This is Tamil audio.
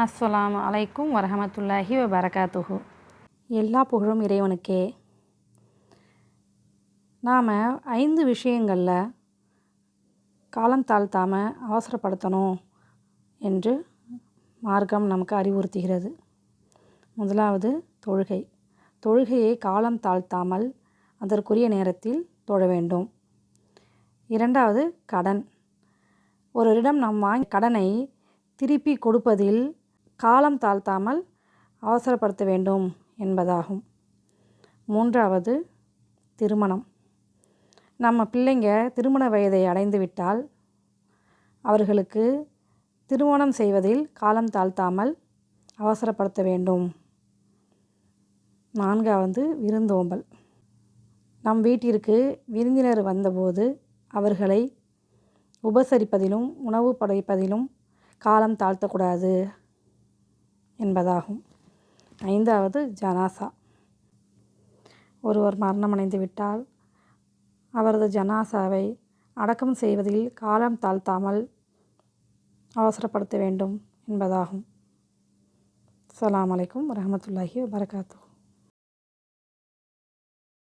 அஸ்ஸலாமு அலைக்கும் வரஹமத்துல்லாஹி வபரகாத்துஹு. எல்லா புகழும் இறைவனுக்கே. நாம் 5 விஷயங்களில் காலம் தாழ்த்தாமல் அவசரப்படுத்தணும் என்று மார்க்கம் நமக்கு அறிவுறுத்துகிறது. முதலாவது தொழுகை. தொழுகையை காலம் தாழ்த்தாமல் அதற்குரிய நேரத்தில் தொழ வேண்டும். இரண்டாவது கடன். ஒருவரிடம் நாம் வாங்கிய கடனை திருப்பி கொடுப்பதில் காலம் தாழ்த்தாமல் அவசரப்படுத்த வேண்டும் என்பதாகும். மூன்றாவது திருமணம். நம்ம பிள்ளைங்க திருமண வயதை அடைந்துவிட்டால் அவர்களுக்கு திருமணம் செய்வதில் காலம் தாழ்த்தாமல் அவசரப்படுத்த வேண்டும். நான்காவது விருந்தோம்பல். நம் வீட்டிற்கு விருந்தினர் வந்தபோது அவர்களை உபசரிப்பதிலும் உணவு படைப்பதிலும் காலம் தாழ்த்தக்கூடாது என்பதாகும். ஐந்தாவது ஜனாசா. ஒருவர் மரணமடைந்து விட்டால் அவரது ஜனாசாவை அடக்கம் செய்வதில் காலம் தாழ்த்தாமல் அவசரப்படுத்த வேண்டும் என்பதாகும். அஸ்ஸலாமு அலைக்கும் வரஹமத்துல்லாஹி வபரகாத்துஹு.